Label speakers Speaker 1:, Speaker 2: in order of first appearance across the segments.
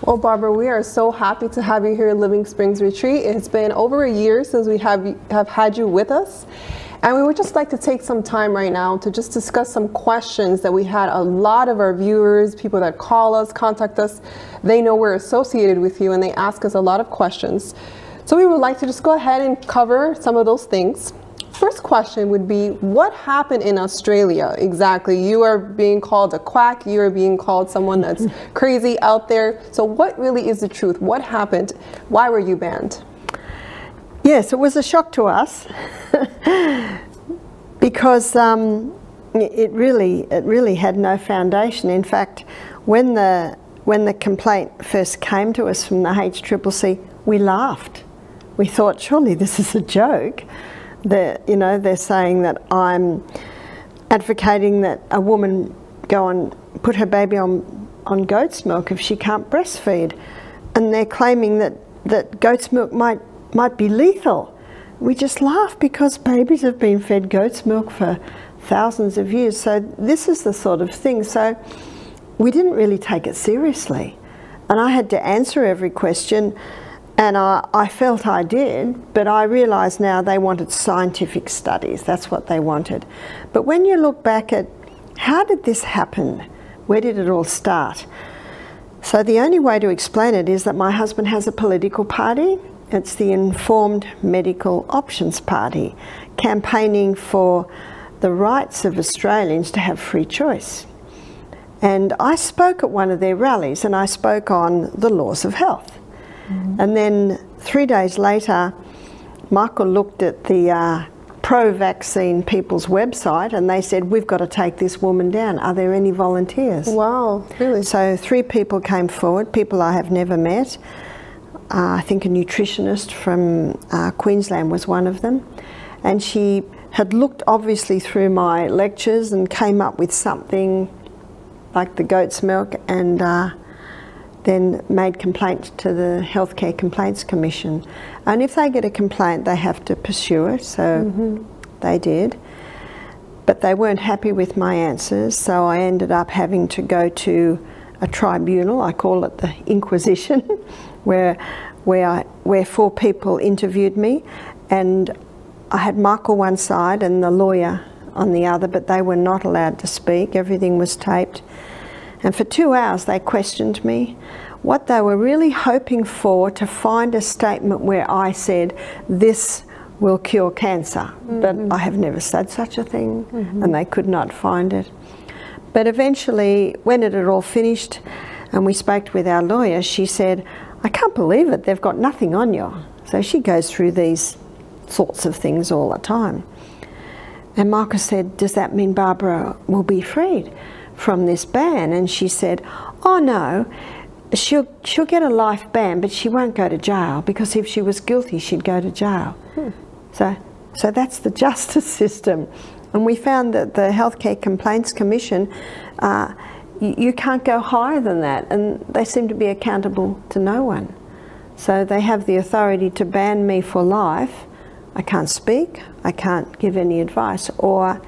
Speaker 1: Well, Barbara, we are so happy to have you here at Living Springs Retreat. It's been over a year since we have had you with us. And we would just like to take some time right now to just discuss some questions that we had. A lot of our viewers, people that call us, contact us, they know we're associated with you and they ask us a lot of questions. So we would like to just go ahead and cover some of those things. First question would be, what happened in Australia exactly? You are being called a quack, you are being called someone that's crazy out there. So what really is the truth? What happened? Why were you banned?
Speaker 2: Yes, it was a shock to us because it really had no foundation. In fact, when the complaint first came to us from the HCCC, we laughed. We thought, surely this is a joke. They're saying that I'm advocating that a woman go and put her baby on goat's milk if she can't breastfeed, and they're claiming that goat's milk might be lethal. We just laugh because babies have been fed goat's milk for thousands of years. So this is the sort of thing. So we didn't really take it seriously, and I had to answer every question. And I felt I did, but I realise now they wanted scientific studies. That's what they wanted. But when you look back at how did this happen? Where did it all start? So the only way to explain it is that my husband has a political party. It's the Informed Medical Options Party, campaigning for the rights of Australians to have free choice. And I spoke at one of their rallies, and I spoke on the laws of health. And then 3 days later, Michael looked at the pro-vaccine people's website and they said, we've got to take this woman down. Are there any volunteers?
Speaker 1: Wow, really?
Speaker 2: So 3 people came forward, people I have never met. I think a nutritionist from Queensland was one of them. And she had looked obviously through my lectures and came up with something like the goat's milk, and then made complaint to the Healthcare Complaints Commission. And if they get a complaint, they have to pursue it, so they did. But they weren't happy with my answers, so I ended up having to go to a tribunal, I call it the Inquisition, where 4 people interviewed me, and I had Michael one side and the lawyer on the other, but they were not allowed to speak. Everything was taped. And for 2 hours they questioned me. What they were really hoping for, to find a statement where I said, this will cure cancer. But I have never said such a thing, and they could not find it. But eventually, when it had all finished, and we spoke with our lawyer, she said, I can't believe it, they've got nothing on you. So she goes through these sorts of things all the time. And Michael said, does that mean Barbara will be freed from this ban? And she said, oh no, she'll get a life ban, but she won't go to jail, because if she was guilty she'd go to jail. So that's the justice system. And we found that the Healthcare Complaints Commission, you can't go higher than that, and they seem to be accountable to no one. So they have the authority to ban me for life. I can't speak, I can't give any advice, or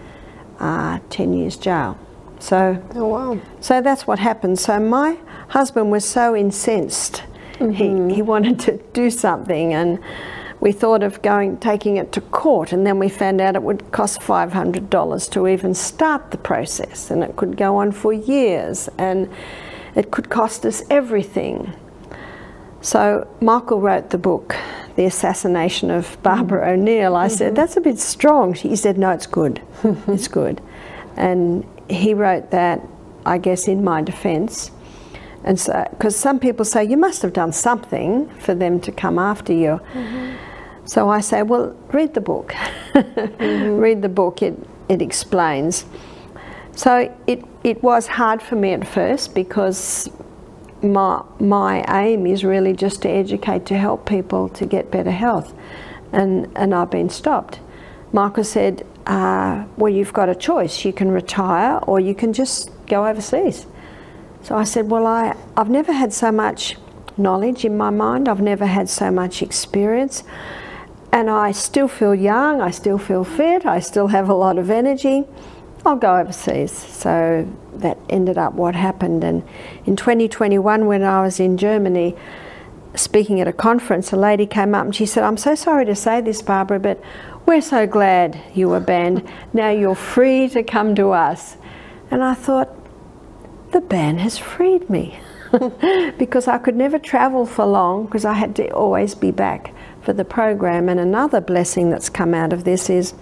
Speaker 2: 10 years jail. So,
Speaker 1: oh, wow.
Speaker 2: So that's what happened. So my husband was so incensed. He wanted to do something, and we thought of taking it to court, and then we found out it would cost $500 to even start the process, and it could go on for years, and it could cost us everything. So Michael wrote the book, The Assassination of Barbarom O'Neill. I said, that's a bit strong. He said, no, it's good. It's good. And he wrote that, I guess, in my defence. And so, because some people say, you must have done something for them to come after you. So I say, well, read the book. Read the book, it explains. So it was hard for me at first, because my aim is really just to educate, to help people to get better health. And I've been stopped. Michael said, well, you've got a choice. You can retire, or you can just go overseas. So I said, well, I've never had so much knowledge in my mind. I've never had so much experience. And I still feel young, I still feel fit, I still have a lot of energy. I'll go overseas. So that ended up what happened. And in 2021, when I was in Germany speaking at a conference, a lady came up and she said, "I'm so sorry to say this, Barbara, but we're so glad you were banned. Now you're free to come to us." And I thought, the ban has freed me because I could never travel for long because I had to always be back for the program. And another blessing that's come out of this is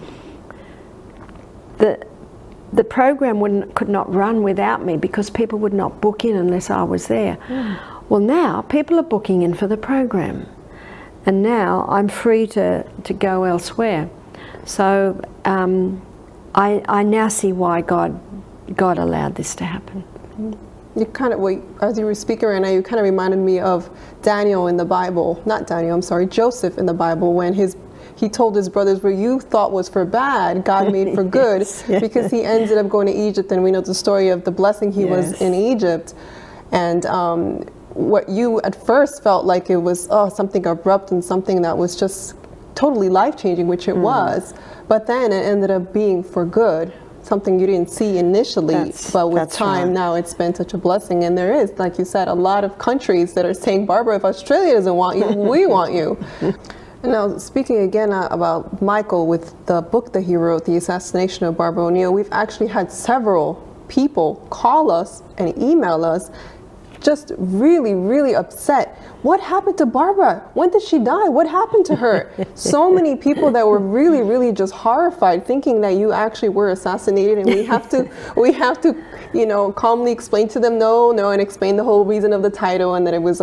Speaker 2: the program could not run without me because people would not book in unless I was there. Well, now people are booking in for the program, and now I'm free to go elsewhere. So I now see why God allowed this to happen.
Speaker 1: You kind of, as you were speaking right now, you kind of reminded me of Daniel in the Bible. Not Daniel, I'm sorry, Joseph in the Bible, when he told his brothers, what you thought was for bad, God made for good, yes. Because he ended up going to Egypt, and we know the story of the blessing he was in Egypt. And what you at first felt like it was something abrupt and something that was just totally life-changing, which it was, but then it ended up being for good, something you didn't see initially, but with time now it's been such a blessing. And there is, like you said, a lot of countries that are saying, Barbara, if Australia doesn't want you, we want you. And now, speaking again about Michael, with the book that he wrote, The Assassination of Barbarom O'Neill, we've actually had several people call us and email us just really, really upset. What happened to Barbara? When did she die? What happened to her? So many people that were really, really just horrified, thinking that you actually were assassinated, and we have to, you know, calmly explain to them, no, and explain the whole reason of the title, and that it was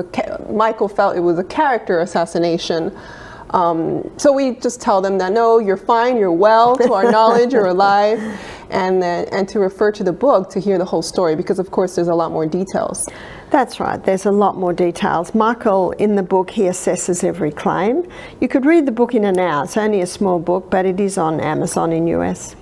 Speaker 1: Michael felt it was a character assassination. So we just tell them that, no, you're fine, you're well, to our knowledge, you're alive, and to refer to the book to hear the whole story, because of course there's a lot more details.
Speaker 2: That's right, there's a lot more details. Michael, in the book, he assesses every claim. You could read the book in an hour. It's only a small book, but it is on Amazon in US.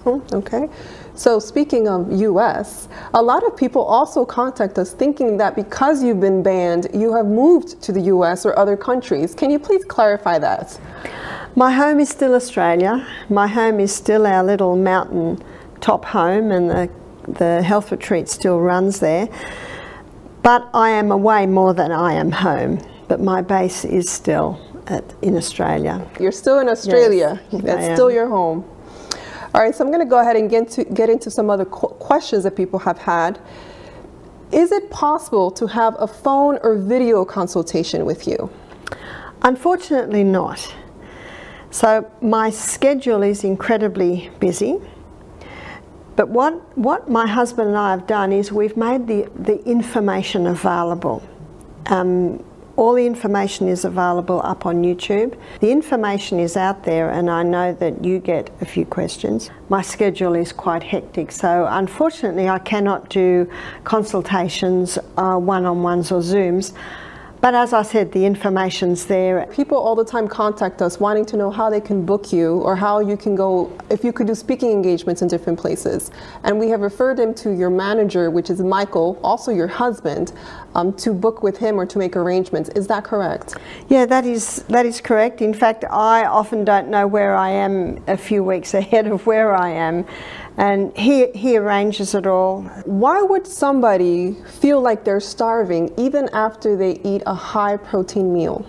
Speaker 1: Oh, okay. So speaking of US, a lot of people also contact us thinking that because you've been banned, you have moved to the US or other countries. Can you please clarify that?
Speaker 2: My home is still Australia. My home is still our little mountain top home, and the health retreat still runs there. But I am away more than I am home. But my base is still in Australia.
Speaker 1: You're still in Australia. Yes, that's still your home. All right, so I'm going to go ahead and get into some other questions that people have had. Is it possible to have a phone or video consultation with you?
Speaker 2: Unfortunately not. So my schedule is incredibly busy. But what my husband and I have done is we've made the information available. All the information is available up on YouTube. The information is out there, and I know that you get a few questions. My schedule is quite hectic, so unfortunately I cannot do consultations, one-on-ones or Zooms. But as I said, the information's there.
Speaker 1: People all the time contact us wanting to know how they can book you, or how you can go, if you could do speaking engagements in different places. And we have referred them to your manager, which is Michael, also your husband, to book with him or to make arrangements. Is that correct?
Speaker 2: Yeah, that is correct. In fact, I often don't know where I am a few weeks ahead of where I am. And he arranges it all.
Speaker 1: Why would somebody feel like they're starving even after they eat a high protein meal?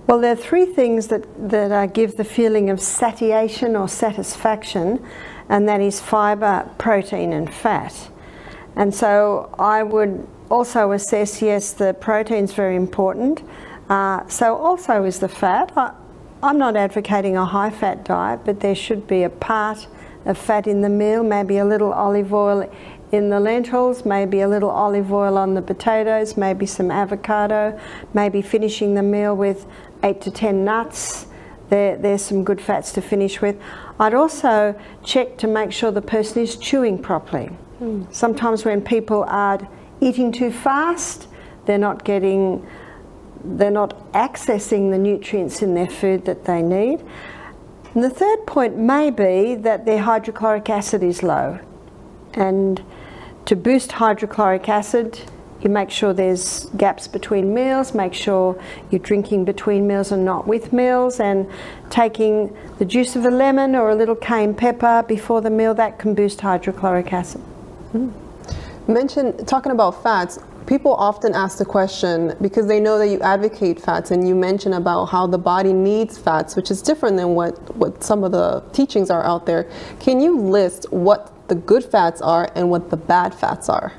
Speaker 2: Well, there are three things that give the feeling of satiation or satisfaction, and that is fibre, protein and fat. And so I would also assess, yes, the protein's very important. So also is the fat. I'm not advocating a high fat diet, but there should be a part of fat in the meal, maybe a little olive oil in the lentils, maybe a little olive oil on the potatoes, maybe some avocado, maybe finishing the meal with 8 to 10 nuts. There's some good fats to finish with. I'd also check to make sure the person is chewing properly. Sometimes when people are eating too fast, they're not accessing the nutrients in their food that they need. And the third point may be that their hydrochloric acid is low. And to boost hydrochloric acid, You make sure there's gaps between meals, make sure you're drinking between meals and not with meals, and taking the juice of a lemon or a little cayenne pepper before the meal, that can boost hydrochloric acid.
Speaker 1: Talking about fats, people often ask the question, because they know that you advocate fats, and you mention about how the body needs fats, which is different than what some of the teachings are out there. Can you list what the good fats are and what the bad fats are?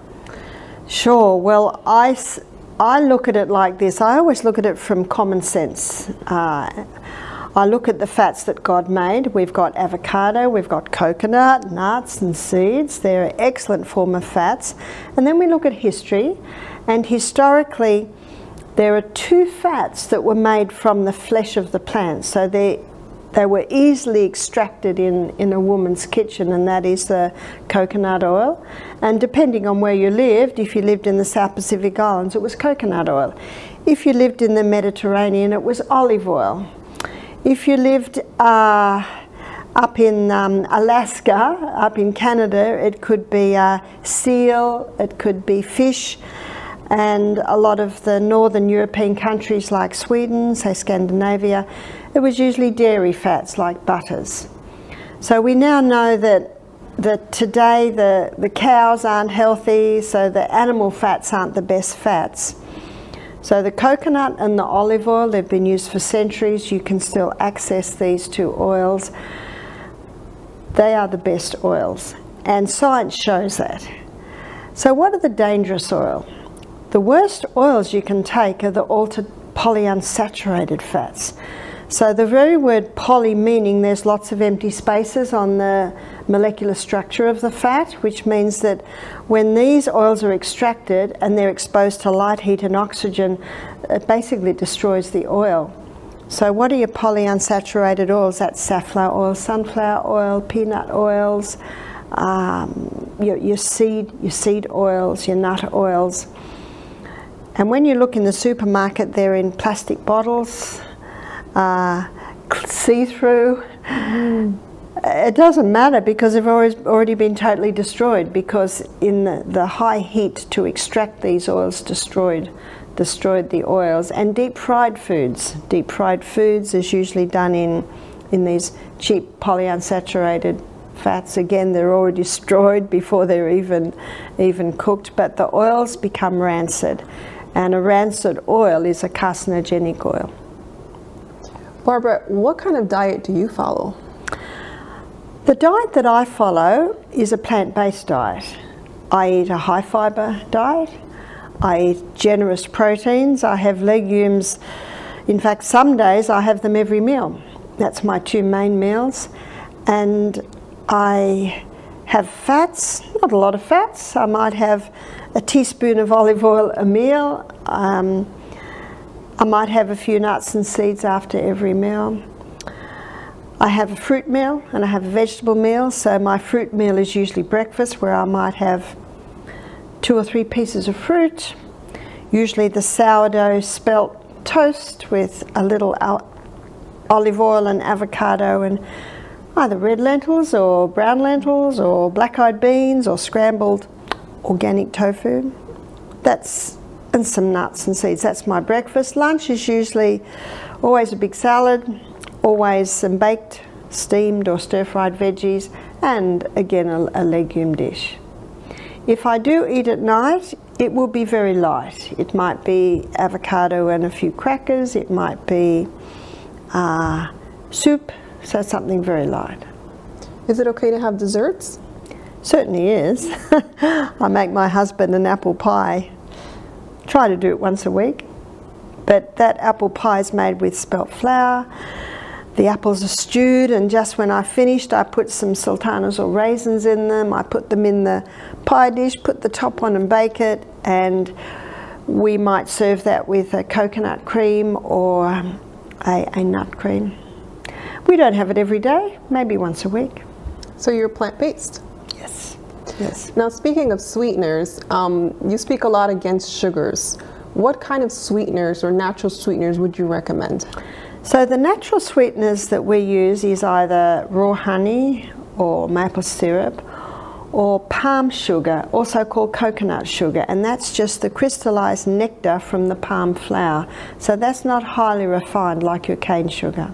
Speaker 2: Sure. Well, I look at it like this. I always look at it from common sense. I look at the fats that God made. We've got avocado, we've got coconut, nuts and seeds. They're an excellent form of fats. And then we look at history, and historically there are 2 fats that were made from the flesh of the plant. So they were easily extracted in a woman's kitchen, and that is the coconut oil. And depending on where you lived, if you lived in the South Pacific Islands, it was coconut oil. If you lived in the Mediterranean, it was olive oil. If you lived up in Alaska, up in Canada, it could be seal, it could be fish, and a lot of the northern European countries like Sweden, say Scandinavia, it was usually dairy fats like butters. So we now know that today the cows aren't healthy, so the animal fats aren't the best fats. So the coconut and the olive oil, they've been used for centuries. You can still access these 2 oils. They are the best oils, and science shows that. So what are the dangerous oils? The worst oils you can take are the altered polyunsaturated fats. So the very word poly, meaning there's lots of empty spaces on the molecular structure of the fat, which means that when these oils are extracted and they're exposed to light, heat and oxygen, it basically destroys the oil. So what are your polyunsaturated oils? That's safflower oil, sunflower oil, peanut oils, your seed oils, your nut oils. And when you look in the supermarket, they're in plastic bottles, see-through. It doesn't matter, because they've already been totally destroyed, because in the high heat to extract these oils destroyed the oils. And deep fried foods is usually done in these cheap polyunsaturated fats. Again, they're already destroyed before they're even cooked, but the oils become rancid, and a rancid oil is a carcinogenic oil.
Speaker 1: Barbara, what kind of diet do you follow?
Speaker 2: The diet that I follow is a plant-based diet. I eat a high fibre diet. I eat generous proteins. I have legumes. In fact, some days I have them every meal. That's my 2 main meals. And I have fats, not a lot of fats. I might have a teaspoon of olive oil a meal. I might have a few nuts and seeds after every meal. I have a fruit meal and I have a vegetable meal. So my fruit meal is usually breakfast, where I might have 2 or 3 pieces of fruit, usually the sourdough spelt toast with a little olive oil and avocado, and either red lentils or brown lentils or black-eyed beans or scrambled organic tofu. And some nuts and seeds. That's my breakfast. Lunch is usually always a big salad, always some baked, steamed or stir-fried veggies, and again a legume dish. If I do eat at night, it will be very light. It might be avocado and a few crackers. It might be soup, so something very light.
Speaker 1: Is it okay to have desserts?
Speaker 2: Certainly is. I make my husband an apple pie. Try to do it once a week, but that apple pie is made with spelt flour. The apples are stewed, and just when I finished, I put some sultanas or raisins in them. I put them in the pie dish, put the top on and bake it, and we might serve that with a coconut cream or a nut cream. We don't have it every day, maybe once a week.
Speaker 1: So you're plant-based?
Speaker 2: Yes. Yes.
Speaker 1: Now, speaking of sweeteners, you speak a lot against sugars. What kind of sweeteners or natural sweeteners would you recommend?
Speaker 2: So the natural sweeteners that we use is either raw honey or maple syrup, or palm sugar, also called coconut sugar, and that's just the crystallized nectar from the palm flower. So that's not highly refined like your cane sugar.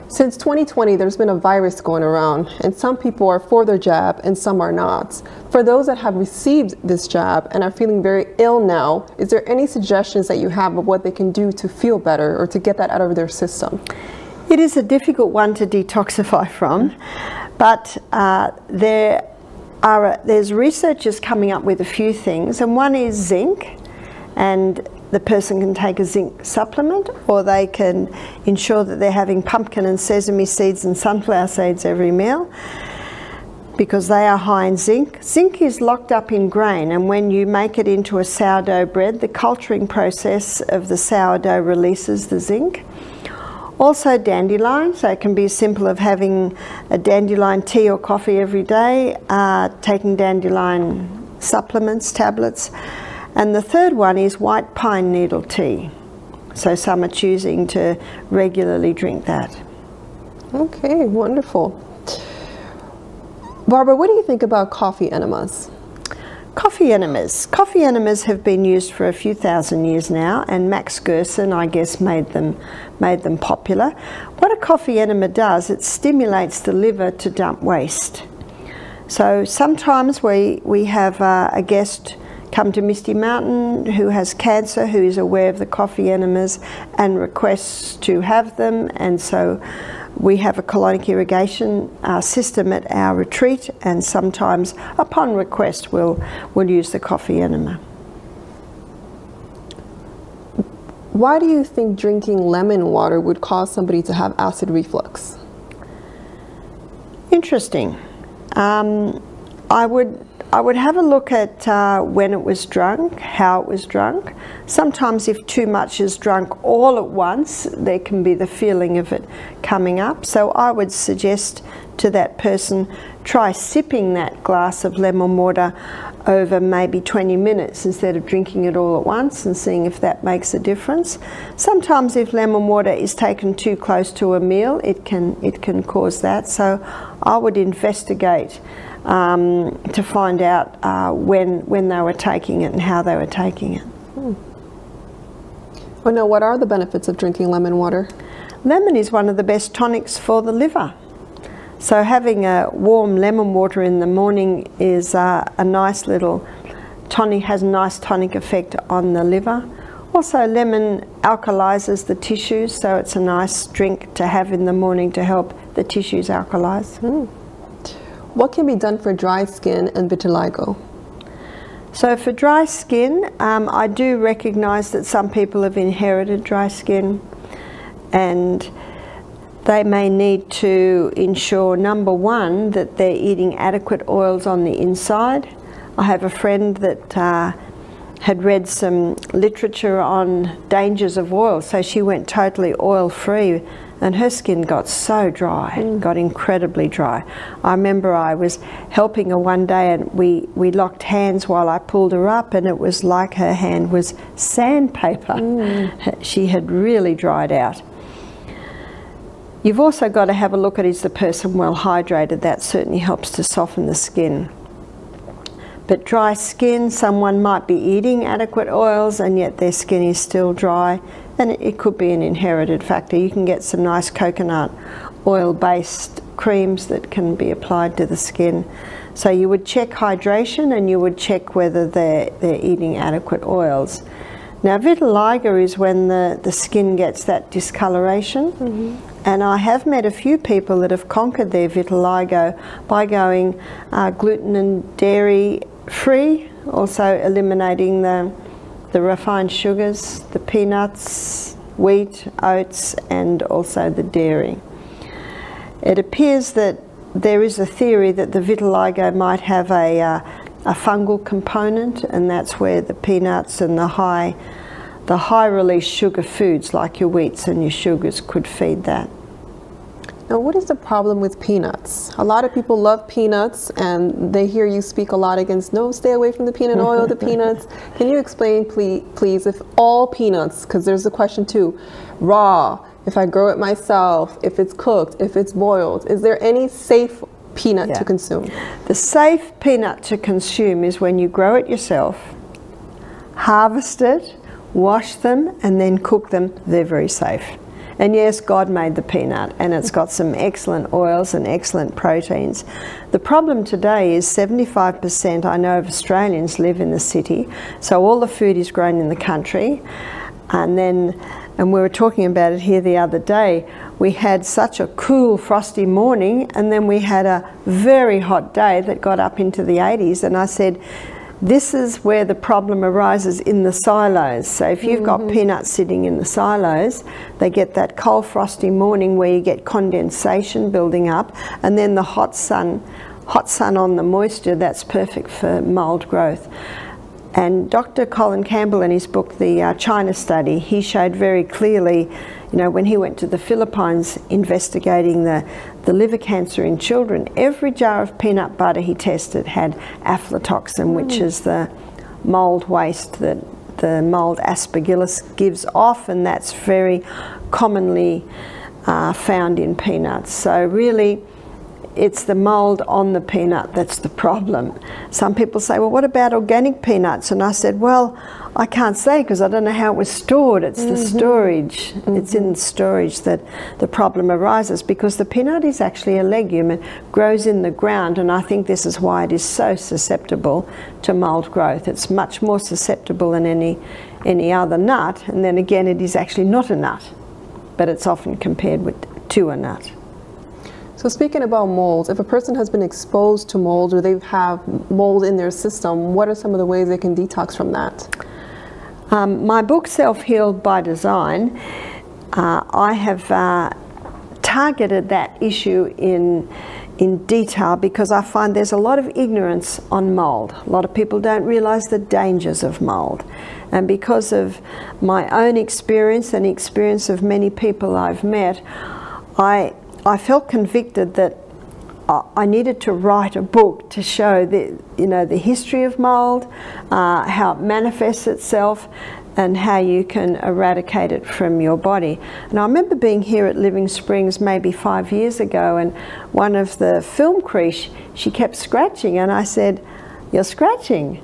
Speaker 1: Since 2020, there's been a virus going around, and some people are for their jab and some are not. For those that have received this jab and are feeling very ill now, is there any suggestions that you have of what they can do to feel better or to get that out of their system?
Speaker 2: It is a difficult one to detoxify from, but there's researchers coming up with a few things, and one is zinc, and the person can take a zinc supplement, or they can ensure that they're having pumpkin and sesame seeds and sunflower seeds every meal, because they are high in zinc. Zinc is locked up in grain, and when you make it into a sourdough bread, the culturing process of the sourdough releases the zinc. Also dandelion, so it can be as simple as having a dandelion tea or coffee every day, taking dandelion supplements, tablets. And the third one is white pine needle tea. So some are choosing to regularly drink that.
Speaker 1: Okay, wonderful. Barbara, what do you think about coffee enemas?
Speaker 2: Coffee enemas. Coffee enemas have been used for a few thousand years now, and Max Gerson, I guess, made them popular. What a coffee enema does, it stimulates the liver to dump waste. So sometimes we have a guest come to Misty Mountain who has cancer, who is aware of the coffee enemas and requests to have them, and so we have a colonic irrigation system at our retreat, and sometimes upon request we'll use the coffee enema.
Speaker 1: Why do you think drinking lemon water would cause somebody to have acid reflux?
Speaker 2: Interesting. I would have a look at when it was drunk, how it was drunk. Sometimes if too much is drunk all at once, there can be the feeling of it coming up. So I would suggest to that person, try sipping that glass of lemon water over maybe 20 minutes instead of drinking it all at once, and seeing if that makes a difference. Sometimes if lemon water is taken too close to a meal, it can cause that. So I would investigate to find out when they were taking it and how they were taking it.
Speaker 1: Well, now, what are the benefits of drinking lemon water?
Speaker 2: Lemon is one of the best tonics for the liver. So having a warm lemon water in the morning is a nice little tonic, has a nice tonic effect on the liver. Also, lemon alkalizes the tissues, so it's a nice drink to have in the morning to help the tissues alkalize.
Speaker 1: What can be done for dry skin and vitiligo?
Speaker 2: So for dry skin, I do recognise that some people have inherited dry skin, and they may need to ensure, number one, that they're eating adequate oils on the inside. I have a friend that had read some literature on dangers of oil, so she went totally oil-free, and her skin got so dry, got incredibly dry. I remember I was helping her one day, and we locked hands while I pulled her up, and it was like her hand was sandpaper. She had really dried out. You've also got to have a look at, is the person well hydrated? That certainly helps to soften the skin. But dry skin, someone might be eating adequate oils and yet their skin is still dry, and it could be an inherited factor. You can get some nice coconut oil-based creams that can be applied to the skin. So you would check hydration, and you would check whether they're eating adequate oils. Now, vitiligo is when the skin gets that discoloration. And I have met a few people that have conquered their vitiligo by going gluten and dairy free, also eliminating the refined sugars, the peanuts, wheat, oats, and also the dairy. It appears that there is a theory that the vitiligo might have a fungal component, and that's where the peanuts and the high release sugar foods like your wheats and your sugars could feed that.
Speaker 1: Now, what is the problem with peanuts? A lot of people love peanuts, and they hear you speak a lot against, no, stay away from the peanut oil, the peanuts. Can you explain, please, if all peanuts, because there's the question too, raw, if I grow it myself, if it's cooked, if it's boiled, is there any safe peanut to consume?
Speaker 2: The safe peanut to consume is when you grow it yourself, harvest it, wash them, and then cook them. They're very safe. And yes, God made the peanut, and it's got some excellent oils and excellent proteins. The problem today is 75%, I know, of Australians live in the city, so all the food is grown in the country. And we were talking about it here the other day, we had such a cool, frosty morning, and then we had a very hot day that got up into the 80s, and I said, this is where the problem arises, in the silos. So if you've got peanuts sitting in the silos, they get that cold, frosty morning where you get condensation building up, and then the hot sun on the moisture, that's perfect for mold growth. And Dr. Colin Campbell, in his book, The China Study, he showed very clearly, you know, when he went to the Philippines investigating the liver cancer in children, every jar of peanut butter he tested had aflatoxin, which is the mold waste that the mold aspergillus gives off, and that's very commonly found in peanuts. So really, it's the mold on the peanut that's the problem. Some people say, well, what about organic peanuts? And I said, well, I can't say because I don't know how it was stored. It's the storage. It's in the storage that the problem arises, because the peanut is actually a legume and grows in the ground, and I think this is why it is so susceptible to mold growth. It's much more susceptible than any other nut, and then again, it is actually not a nut, but it's often compared to a nut.
Speaker 1: So speaking about molds, if a person has been exposed to mold or they have mold in their system, what are some of the ways they can detox from that?
Speaker 2: My book, Self-Healed by Design, I have targeted that issue in detail because I find there's a lot of ignorance on mold. A lot of people don't realize the dangers of mold. And because of my own experience and the experience of many people I've met, I felt convicted that I needed to write a book to show the history of mold, how it manifests itself, and how you can eradicate it from your body. And I remember being here at Living Springs maybe 5 years ago, and one of the film crews, she kept scratching, and I said, "You're scratching?"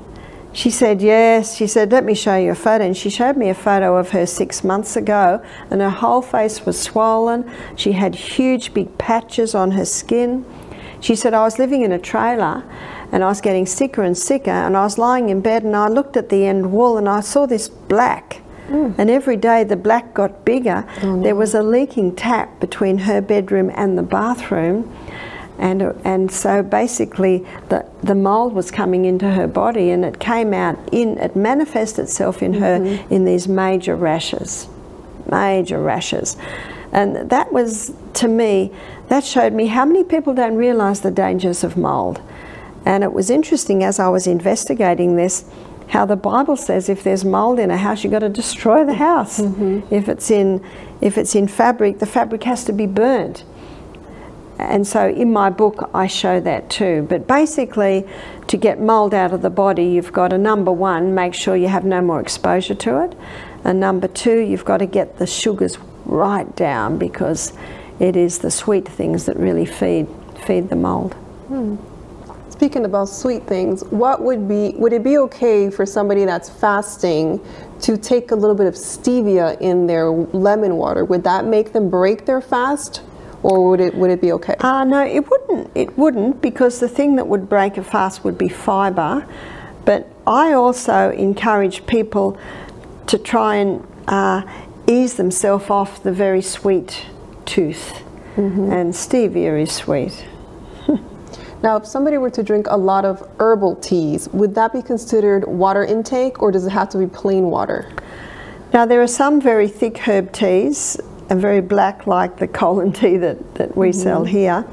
Speaker 2: She said, "Yes." She said, "Let me show you a photo." And she showed me a photo of her 6 months ago, and her whole face was swollen. She had huge big patches on her skin. She said, "I was living in a trailer and I was getting sicker and sicker, and I was lying in bed and I looked at the end wall and I saw this black. And every day the black got bigger." Oh, no. There was a leaking tap between her bedroom and the bathroom. And so basically the mold was coming into her body, and it came out it manifested itself in her in these major rashes. And that was, to me, that showed me how many people don't realize the dangers of mold. And it was interesting as I was investigating this, how the Bible says if there's mold in a house, you've got to destroy the house. If it's in fabric, the fabric has to be burnt. And so in my book I show that too. But basically, to get mold out of the body, you've got to, number one, make sure you have no more exposure to it, and number two, you've got to get the sugars right down, because it is the sweet things that really feed the mold.
Speaker 1: Speaking about sweet things, would it be okay for somebody that's fasting to take a little bit of stevia in their lemon water? Would that make them break their fast? Or would it be okay?
Speaker 2: No, it wouldn't. It wouldn't, because the thing that would break a fast would be fibre. But I also encourage people to try and ease themselves off the very sweet tooth. And stevia is sweet.
Speaker 1: Now, if somebody were to drink a lot of herbal teas, would that be considered water intake, or does it have to be plain water?
Speaker 2: Now, there are some very thick herb teas, and very black, like the Colon tea that we sell here.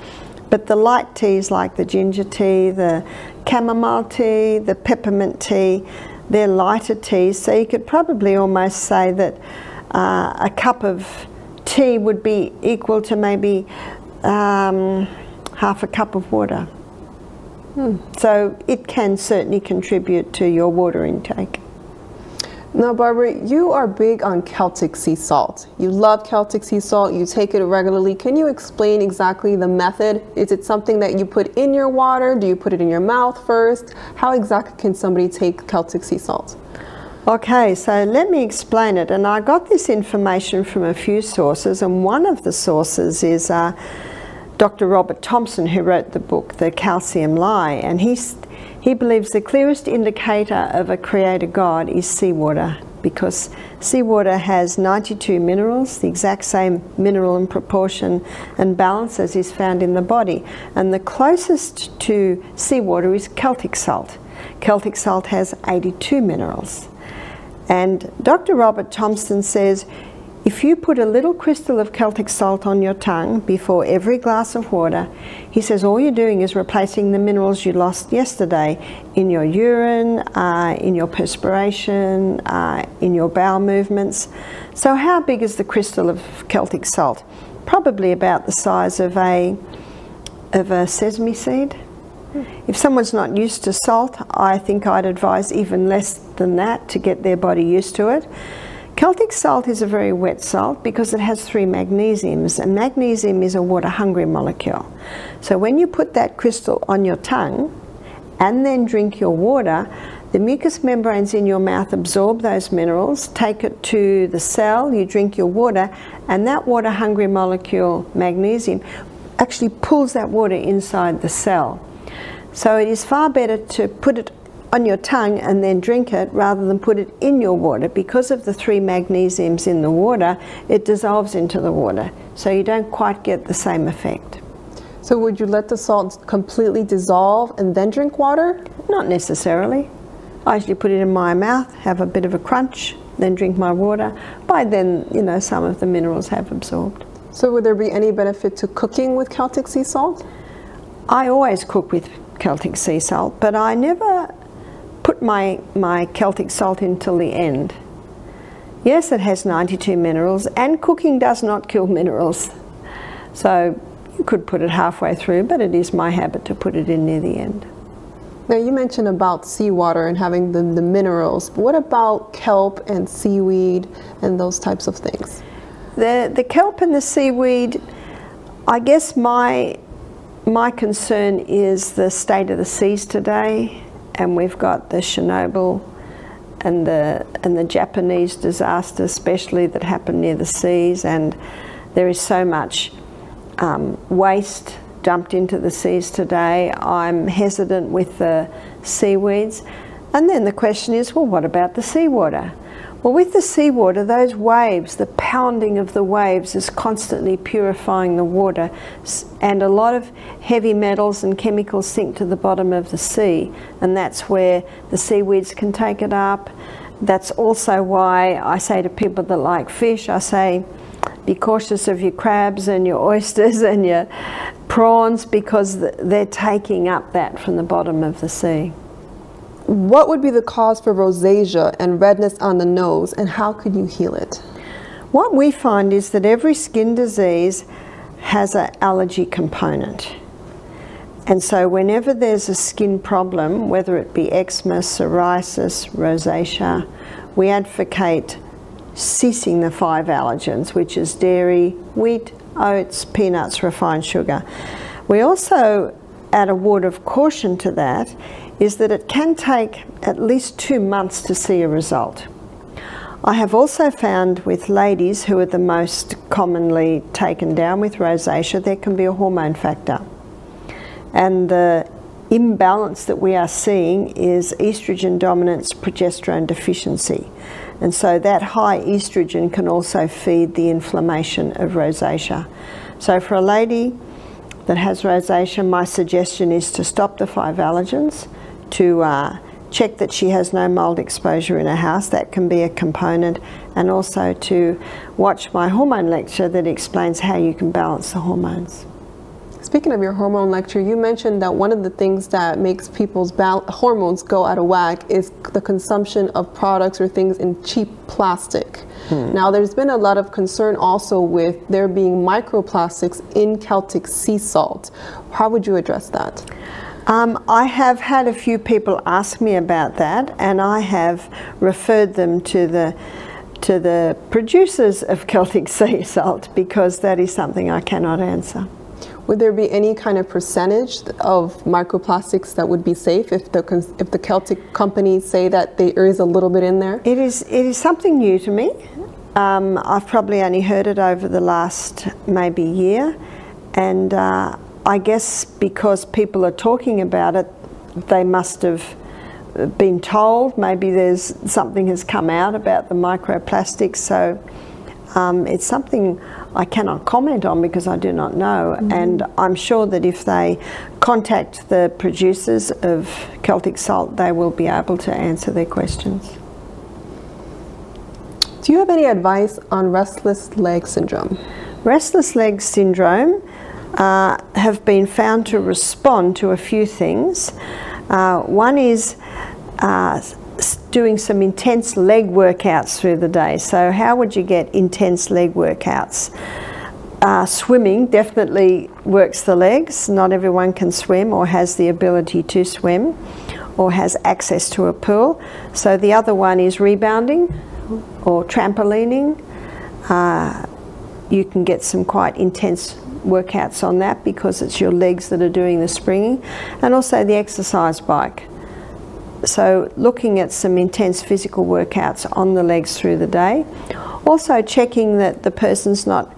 Speaker 2: But the light teas, like the ginger tea, the chamomile tea, the peppermint tea, they're lighter teas. So you could probably almost say that a cup of tea would be equal to maybe half a cup of water. So it can certainly contribute to your water intake.
Speaker 1: Now, Barbara, you are big on Celtic sea salt. You love Celtic sea salt. You take it regularly. Can you explain exactly the method? Is it something that you put in your water? Do you put it in your mouth first? How exactly can somebody take Celtic sea salt?
Speaker 2: Okay, so let me explain it. And I got this information from a few sources, and one of the sources is Dr. Robert Thompson, who wrote the book, The Calcium Lie, and he believes the clearest indicator of a creator God is seawater, because seawater has 92 minerals, the exact same mineral and proportion and balance as is found in the body. And the closest to seawater is Celtic salt. Celtic salt has 82 minerals. And Dr. Robert Thompson says, if you put a little crystal of Celtic salt on your tongue before every glass of water, he says all you're doing is replacing the minerals you lost yesterday in your urine, in your perspiration, in your bowel movements. So how big is the crystal of Celtic salt? Probably about the size of a sesame seed. If someone's not used to salt, I think I'd advise even less than that to get their body used to it. Celtic salt is a very wet salt because it has 3 magnesiums, and magnesium is a water-hungry molecule. So when you put that crystal on your tongue and then drink your water, the mucous membranes in your mouth absorb those minerals, take it to the cell, you drink your water, and that water-hungry molecule, magnesium, actually pulls that water inside the cell. So it is far better to put it on your tongue and then drink it rather than put it in your water. Because of the 3 magnesiums in the water, it dissolves into the water, so you don't quite get the same effect.
Speaker 1: So would you let the salt completely dissolve and then drink water?
Speaker 2: Not necessarily. I usually put it in my mouth, have a bit of a crunch, then drink my water. By then, you know, some of the minerals have absorbed.
Speaker 1: So would there be any benefit to cooking with Celtic sea salt?
Speaker 2: I always cook with Celtic sea salt, but I never put my Celtic salt in till the end. Yes, it has 92 minerals, and cooking does not kill minerals. So you could put it halfway through, but it is my habit to put it in near the end.
Speaker 1: Now you mentioned about seawater and having the minerals. But what about kelp and seaweed and those types of things?
Speaker 2: The kelp and the seaweed, I guess my concern is the state of the seas today. And we've got the Chernobyl and the Japanese disaster, especially, that happened near the seas, and there is so much waste dumped into the seas today. I'm hesitant with the seaweeds. And then the question is, well, what about the seawater? Well, with the seawater, those waves, the pounding of the waves is constantly purifying the water, and a lot of heavy metals and chemicals sink to the bottom of the sea, and that's where the seaweeds can take it up. That's also why I say to people that like fish, I say, be cautious of your crabs and your oysters and your prawns, because they're taking up that from the bottom of the sea.
Speaker 1: What would be the cause for rosacea and redness on the nose, and how could you heal it?
Speaker 2: What we find is that every skin disease has an allergy component. And so whenever there's a skin problem, whether it be eczema, psoriasis, rosacea, we advocate ceasing the 5 allergens, which is dairy, wheat, oats, peanuts, refined sugar. We also add a word of caution to that, is that it can take at least 2 months to see a result. I have also found with ladies who are the most commonly taken down with rosacea, there can be a hormone factor. And the imbalance that we are seeing is estrogen dominance, progesterone deficiency. And so that high estrogen can also feed the inflammation of rosacea. So for a lady that has rosacea, my suggestion is to stop the 5 allergens, to check that she has no mold exposure in her house. That can be a component, and also to watch my hormone lecture that explains how you can balance the hormones.
Speaker 1: Speaking of your hormone lecture, you mentioned that one of the things that makes people's hormones go out of whack is the consumption of products or things in cheap plastic. Now, there's been a lot of concern also with there being microplastics in Celtic sea salt. How would you address that?
Speaker 2: I have had a few people ask me about that, and I have referred them to the producers of Celtic sea salt, because that is something I cannot answer.
Speaker 1: Would there be any kind of percentage of microplastics that would be safe if the Celtic companies say that there is a little bit in there?
Speaker 2: It is something new to me. I've probably only heard it over the last maybe year, and I guess because people are talking about it, they must have been told. Maybe something has come out about the microplastics, so it's something I cannot comment on because I do not know. And I'm sure that if they contact the producers of Celtic salt, they will be able to answer their questions.
Speaker 1: Do you have any advice on restless leg syndrome?
Speaker 2: Restless leg syndrome have been found to respond to a few things. One is doing some intense leg workouts through the day. So how would you get intense leg workouts? Swimming definitely works the legs. Not everyone can swim or has the ability to swim or has access to a pool. So the other one is rebounding or trampolining. You can get some quite intense workouts on that because it's your legs that are doing the springing, and also the exercise bike. So looking at some intense physical workouts on the legs through the day. Also checking that the person's not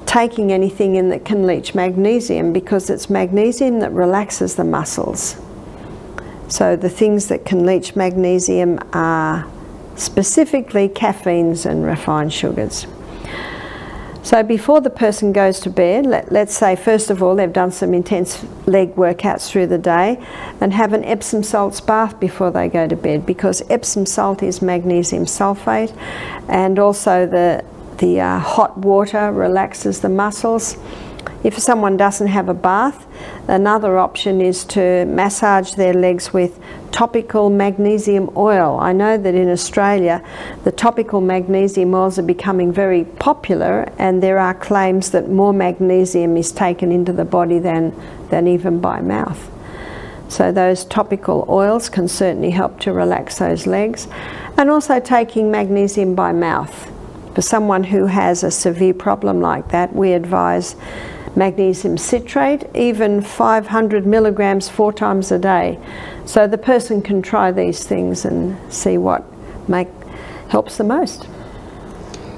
Speaker 2: taking anything in that can leach magnesium, because it's magnesium that relaxes the muscles. So the things that can leach magnesium are specifically caffeines and refined sugars. So before the person goes to bed, let's say first of all they've done some intense leg workouts through the day, and have an Epsom salts bath before they go to bed, because Epsom salt is magnesium sulfate, and also the hot water relaxes the muscles. If someone doesn't have a bath, another option is to massage their legs with topical magnesium oil. I know that in Australia the topical magnesium oils are becoming very popular, and there are claims that more magnesium is taken into the body than even by mouth. So those topical oils can certainly help to relax those legs. And also taking magnesium by mouth. For someone who has a severe problem like that, we advise magnesium citrate, even 500 milligrams 4 times a day. So the person can try these things and see what helps the most.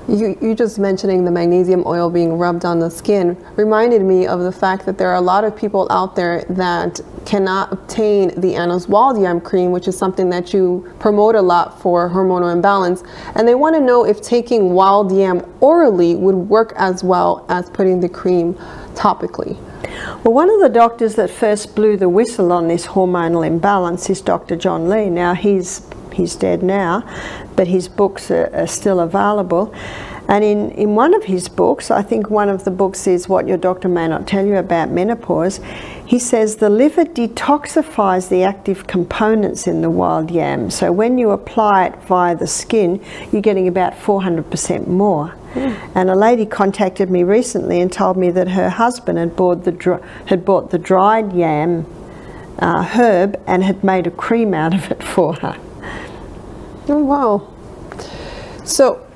Speaker 1: You just mentioning the magnesium oil being rubbed on the skin reminded me of the fact that there are a lot of people out there that cannot obtain the Anna's wild yam cream, which is something that you promote a lot for hormonal imbalance, and they want to know if taking wild yam orally would work as well as putting the cream topically.
Speaker 2: Well, one of the doctors that first blew the whistle on this hormonal imbalance is Dr. John Lee. Now he's dead now, but his books are still available. And in one of his books, I think one of the books is What Your Doctor May Not Tell You About Menopause, he says the liver detoxifies the active components in the wild yam. So when you apply it via the skin, you're getting about 400% more. And a lady contacted me recently and told me that her husband had bought the dried yam herb and had made a cream out of it for her.
Speaker 1: Oh, wow. So,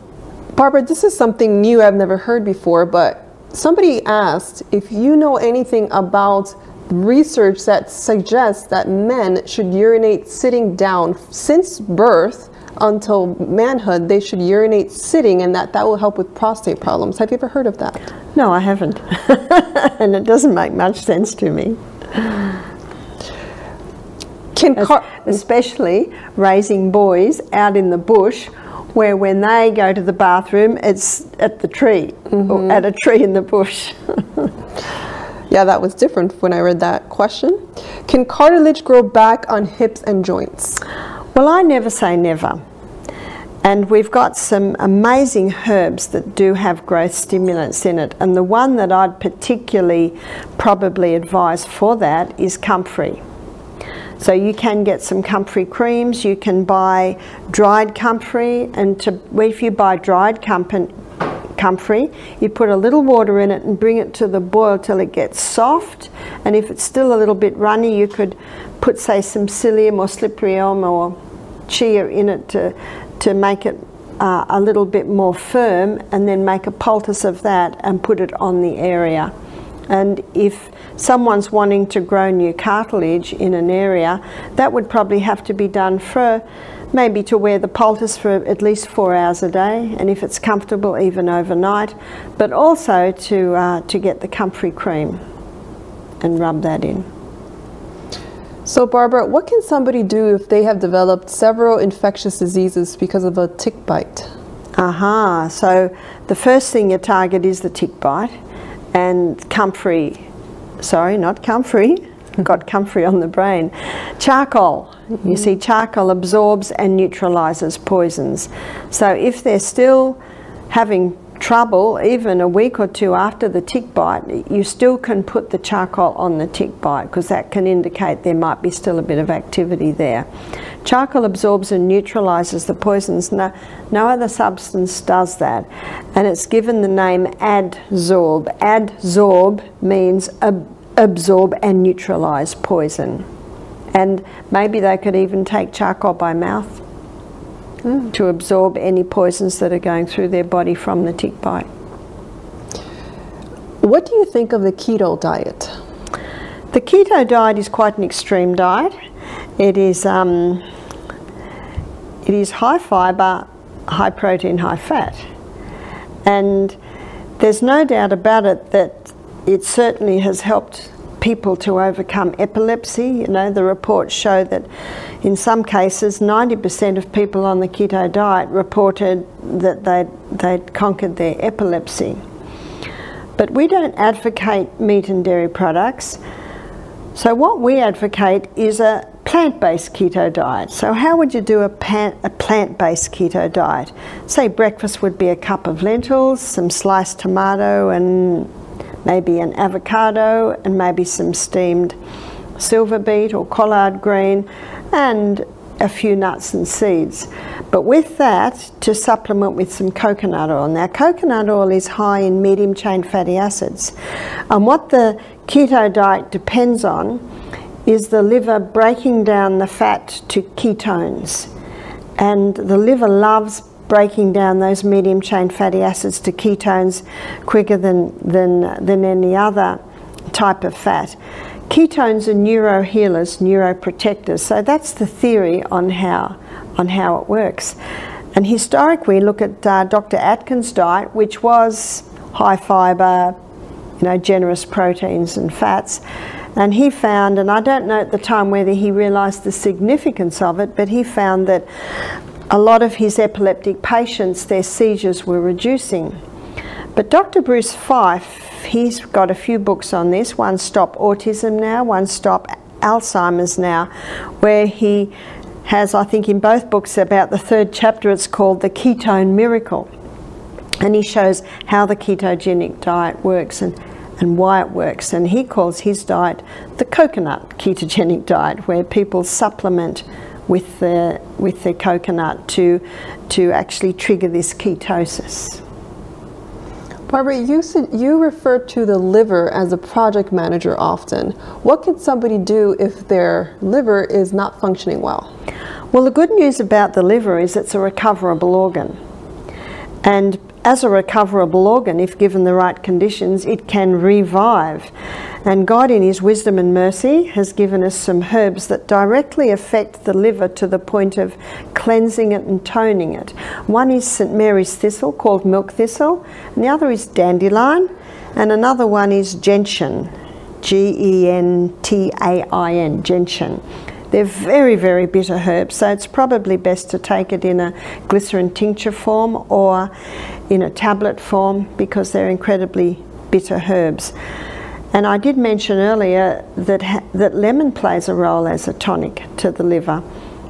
Speaker 1: Barbara, this is something new I've never heard before, but somebody asked if you know anything about research that suggests that men should urinate sitting down since birth until manhood. They should urinate sitting, and that will help with prostate problems. Have you ever heard of that?
Speaker 2: No, I haven't. And it doesn't make much sense to me. Especially raising boys out in the bush, where when they go to the bathroom, it's at the tree, or at a tree in the bush.
Speaker 1: Yeah, that was different when I read that question. Can cartilage grow back on hips and joints?
Speaker 2: Well, I never say never. And we've got some amazing herbs that do have growth stimulants in it. And the one that I'd particularly probably advise for that is comfrey. So you can get some comfrey creams, you can buy dried comfrey, and if you buy dried comfrey, comfrey. You put a little water in it and bring it to the boil till it gets soft, and if it's still a little bit runny, you could put, say, some psyllium or slippery elm or chia in it to make it a little bit more firm, and then make a poultice of that and put it on the area. And if someone's wanting to grow new cartilage in an area, that would probably have to be done for maybe to wear the poultice for at least 4 hours a day, and if it's comfortable, even overnight, but also to get the comfrey cream and rub that in.
Speaker 1: So Barbara, what can somebody do if they have developed several infectious diseases because of a tick bite?
Speaker 2: So the first thing you target is the tick bite, and comfrey, sorry, not comfrey, got comfrey on the brain. Charcoal. You see, charcoal absorbs and neutralizes poisons. So if they're still having trouble, even a week or two after the tick bite, you still can put the charcoal on the tick bite, because that can indicate there might be still a bit of activity there. Charcoal absorbs and neutralizes the poisons. No other substance does that, and it's given the name adsorb. Adsorb means absorb and neutralize poison. And maybe they could even take charcoal by mouth to absorb any poisons that are going through their body from the tick bite.
Speaker 1: What do you think of the keto diet?
Speaker 2: The keto diet is quite an extreme diet. It is high fibre, high protein, high fat. And there's no doubt about it that it certainly has helped people to overcome epilepsy. You know, the reports show that in some cases 90% of people on the keto diet reported that they'd conquered their epilepsy. But we don't advocate meat and dairy products. So what we advocate is a plant-based keto diet. So how would you do a plant-based keto diet? Say breakfast would be a cup of lentils, some sliced tomato, and maybe an avocado, and maybe some steamed silver beet or collard green, and a few nuts and seeds. But with that, to supplement with some coconut oil. Now, coconut oil is high in medium chain fatty acids, and what the keto diet depends on is the liver breaking down the fat to ketones, and the liver loves breaking down those medium chain fatty acids to ketones quicker than any other type of fat. Ketones are neurohealers, neuroprotectors. So that's the theory on how it works. And historically, look at Dr. Atkins' diet, which was high fibre, generous proteins and fats. And he found, and I don't know at the time whether he realised the significance of it, but he found that a lot of his epileptic patients, their seizures were reducing. But Dr. Bruce Fife, he's got a few books on this. One, Stop Autism Now, one, Stop Alzheimer's Now, where he has, I think in both books, about the third chapter, it's called The Ketone Miracle. And he shows how the ketogenic diet works and why it works. And he calls his diet the coconut ketogenic diet, where people supplement with their coconut to actually trigger this ketosis.
Speaker 1: Barbara, you refer to the liver as a project manager often. What can somebody do if their liver is not functioning well?
Speaker 2: Well, the good news about the liver is it's a recoverable organ. And as a recoverable organ, if given the right conditions, it can revive. And God, in His wisdom and mercy, has given us some herbs that directly affect the liver to the point of cleansing it and toning it. One is St. Mary's thistle, called milk thistle, and the other is dandelion, and another one is gentian, G-E-N-T-A-I-N, gentian. They're very, very bitter herbs, so it's probably best to take it in a glycerin tincture form or in a tablet form, because they're incredibly bitter herbs. And I did mention earlier that lemon plays a role as a tonic to the liver.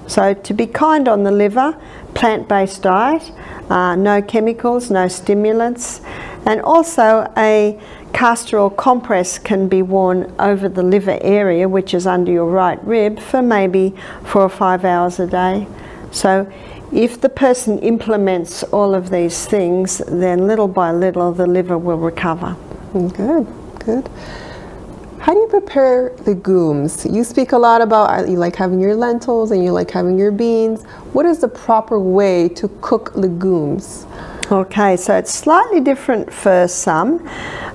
Speaker 2: So to be kind on the liver, plant-based diet, no chemicals, no stimulants, and also a castor oil compress can be worn over the liver area, which is under your right rib, for maybe 4 or 5 hours a day. So if the person implements all of these things, then little by little the liver will recover.
Speaker 1: Good, good. How do you prepare legumes? You speak a lot about you like having your lentils and you like having your beans. What is the proper way to cook legumes?
Speaker 2: Okay, so it's slightly different for some.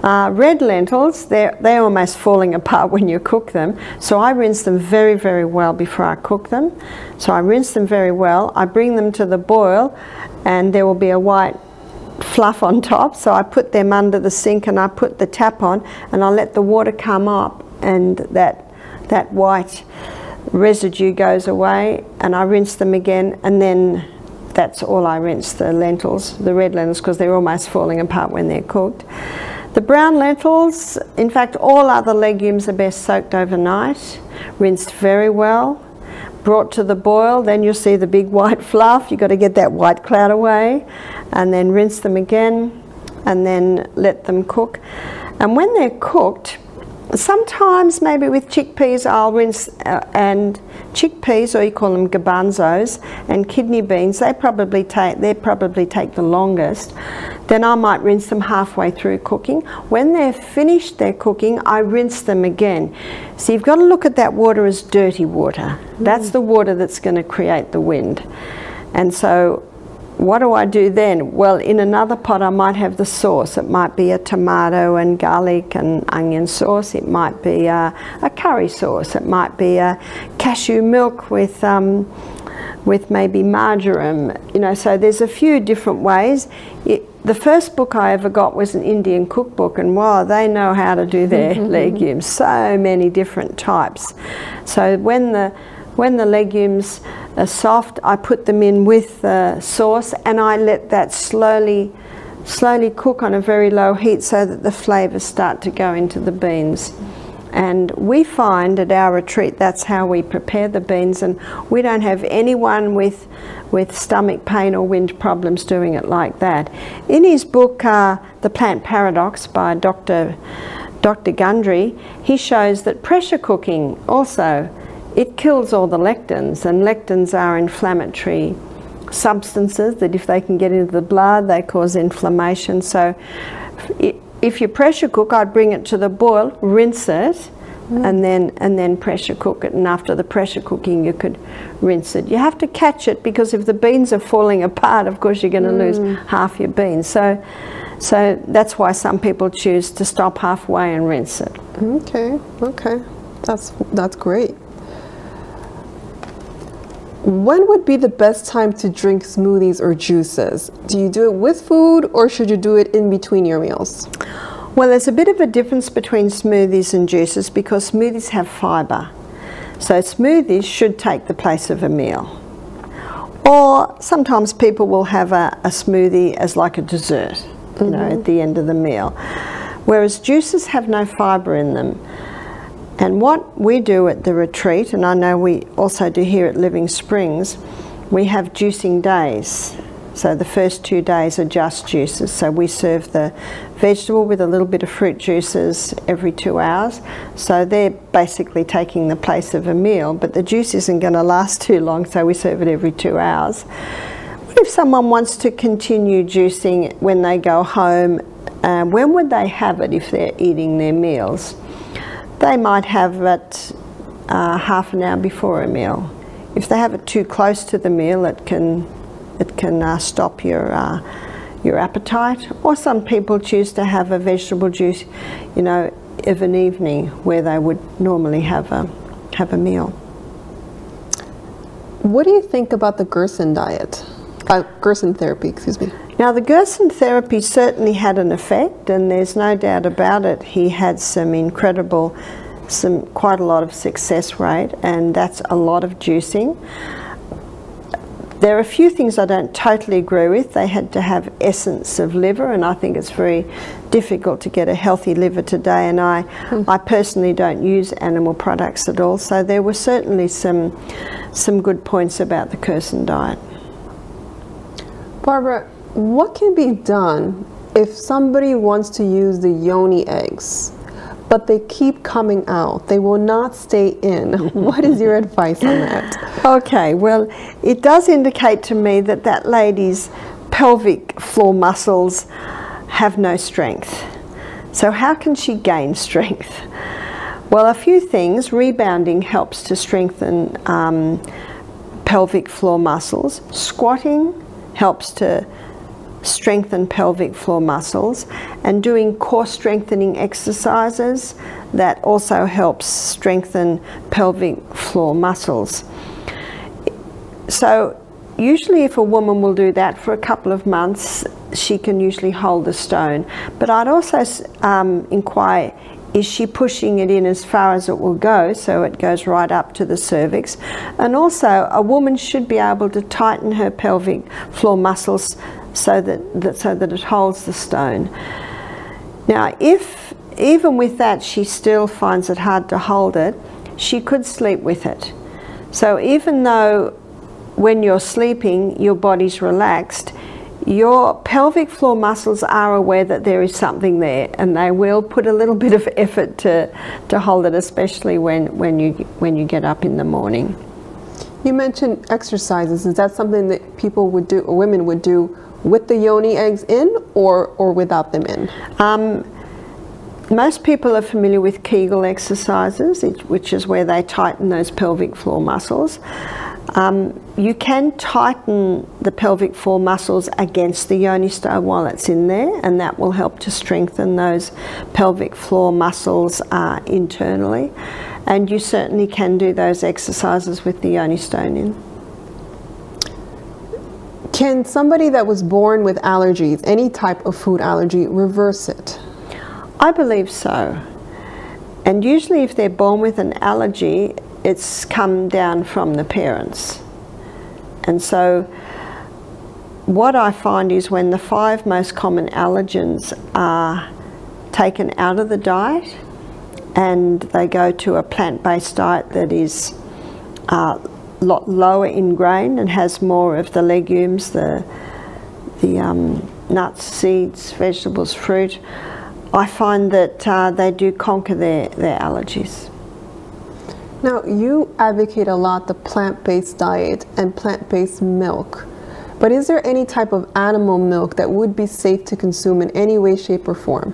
Speaker 2: Red lentils, they're almost falling apart when you cook them. So I rinse them very, very well before I cook them. So I rinse them very well. I bring them to the boil and there will be a white fluff on top. So I put them under the sink and I put the tap on and I let the water come up and that white residue goes away and I rinse them again, and then that's all I rinse the lentils, the red lentils, because they're almost falling apart when they're cooked. The brown lentils, in fact all other legumes are best soaked overnight, rinsed very well, brought to the boil, then you'll see the big white fluff. You've got to get that white cloud away and then rinse them again and then let them cook. And when they're cooked, sometimes maybe with chickpeas I'll rinse and chickpeas, or you call them garbanzos, and kidney beans, they probably take the longest. Then I might rinse them halfway through cooking. When they're finished their cooking, I rinse them again. So you've got to look at that water as dirty water. That's the water that's going to create the wind. And so what do I do then? Well, in another pot I might have the sauce. It might be a tomato and garlic and onion sauce. It might be a curry sauce. It might be a cashew milk with maybe marjoram. You know, so there's a few different ways. The first book I ever got was an Indian cookbook, and wow, they know how to do their legumes. So many different types. So when the legumes are soft, I put them in with the sauce and I let that slowly cook on a very low heat so that the flavours start to go into the beans. And we find at our retreat that's how we prepare the beans, and we don't have anyone with stomach pain or wind problems doing it like that. In his book, The Plant Paradox by Dr. Gundry, he shows that pressure cooking also, it kills all the lectins, and lectins are inflammatory substances that if they can get into the blood, they cause inflammation. So if you pressure cook, I'd bring it to the boil, rinse it, and then pressure cook it. And after the pressure cooking, you could rinse it. You have to catch it, because if the beans are falling apart, of course you're going to lose half your beans. So that's why some people choose to stop halfway and rinse it.
Speaker 1: Okay, that's great. When would be the best time to drink smoothies or juices? Do you do it with food, or should you do it in between your meals?
Speaker 2: Well, there's a bit of a difference between smoothies and juices, because smoothies have fibre. So smoothies should take the place of a meal. Or sometimes people will have a smoothie as like a dessert, you know, at the end of the meal. Whereas juices have no fibre in them. And what we do at the retreat, and I know we also do here at Living Springs, we have juicing days. So the first 2 days are just juices. So we serve the vegetable with a little bit of fruit juices every 2 hours. So they're basically taking the place of a meal, but the juice isn't going to last too long, so we serve it every 2 hours. What if someone wants to continue juicing when they go home? When would they have it if they're eating their meals? They might have it half an hour before a meal. If they have it too close to the meal, it can stop your appetite. Or some people choose to have a vegetable juice, you know, of an evening where they would normally have a meal.
Speaker 1: What do you think about the Gerson diet? Gerson therapy, excuse me.
Speaker 2: Now, the Gerson therapy certainly had an effect, and there's no doubt about it. He had quite a lot of success rate, and that's a lot of juicing. There are a few things I don't totally agree with. They had to have essence of liver, and I think it's very difficult to get a healthy liver today, and I personally don't use animal products at all. So there were certainly some good points about the Gerson diet.
Speaker 1: Barbara, what can be done if somebody wants to use the yoni eggs, but they keep coming out. They will not stay in. What is your advice on that?
Speaker 2: Okay, well, it does indicate to me that that lady's pelvic floor muscles have no strength. So how can she gain strength? Well, a few things. Rebounding helps to strengthen pelvic floor muscles. Squatting helps to strengthen pelvic floor muscles, and doing core strengthening exercises, that also helps strengthen pelvic floor muscles. So usually if a woman will do that for a couple of months, she can usually hold the stone. But I'd also inquire, is she pushing it in as far as it will go, so it goes right up to the cervix? And also, a woman should be able to tighten her pelvic floor muscles so that it holds the stone. Now, if even with that she still finds it hard to hold it, she could sleep with it. So even though when you're sleeping your body's relaxed, your pelvic floor muscles are aware that there is something there, and they will put a little bit of effort to hold it, especially when you get up in the morning.
Speaker 1: You mentioned exercises. Is that something that people would do, or women would do, with the yoni eggs in or without them in?
Speaker 2: Most people are familiar with Kegel exercises, which is where they tighten those pelvic floor muscles. You can tighten the pelvic floor muscles against the yoni stone while it's in there, and that will help to strengthen those pelvic floor muscles internally. And you certainly can do those exercises with the yoni stone in.
Speaker 1: Can somebody that was born with allergies, any type of food allergy, reverse it?
Speaker 2: I believe so. And usually if they're born with an allergy, it's come down from the parents. And so what I find is when the 5 most common allergens are taken out of the diet and they go to a plant-based diet that is a lot lower in grain and has more of the legumes, the nuts, seeds, vegetables, fruit, I find that they do conquer their allergies.
Speaker 1: Now, you advocate a lot the plant-based diet and plant-based milk, but is there any type of animal milk that would be safe to consume in any way, shape, or form?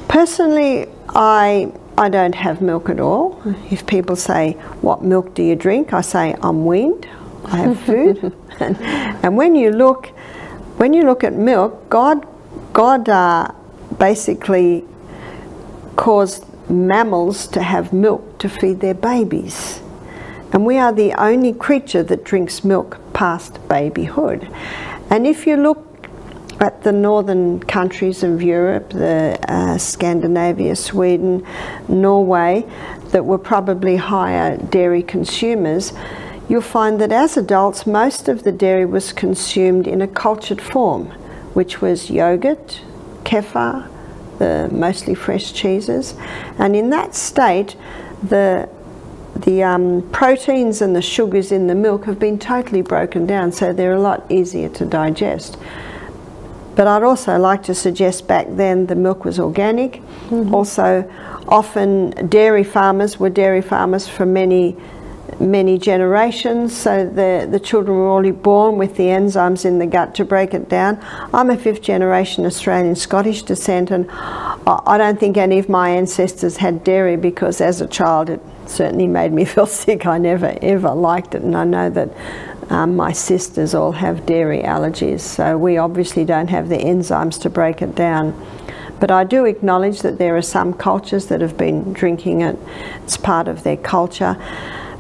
Speaker 2: Personally, I don't have milk at all. If people say, what milk do you drink? I say, I'm weaned, I have food. and when you look at milk, God basically caused mammals to have milk to feed their babies. And we are the only creature that drinks milk past babyhood. And if you look at the northern countries of Europe, the Scandinavia, Sweden, Norway, that were probably higher dairy consumers, you'll find that as adults most of the dairy was consumed in a cultured form, which was yogurt, kefir, the mostly fresh cheeses, and in that state the proteins and the sugars in the milk have been totally broken down, so they're a lot easier to digest. But I'd also like to suggest back then the milk was organic. Also, often dairy farmers were dairy farmers for many generations, so the children were already born with the enzymes in the gut to break it down. I'm a 5th generation Australian Scottish descent, and I don't think any of my ancestors had dairy, because as a child it certainly made me feel sick. I never ever liked it, and I know that my sisters all have dairy allergies, so we obviously don't have the enzymes to break it down. But I do acknowledge that there are some cultures that have been drinking it. It's part of their culture.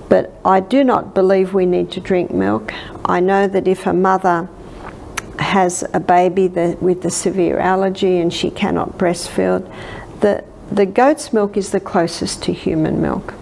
Speaker 2: But I do not believe we need to drink milk. I know that if a mother has a baby with a severe allergy and she cannot breastfeed, the goat's milk is the closest to human milk.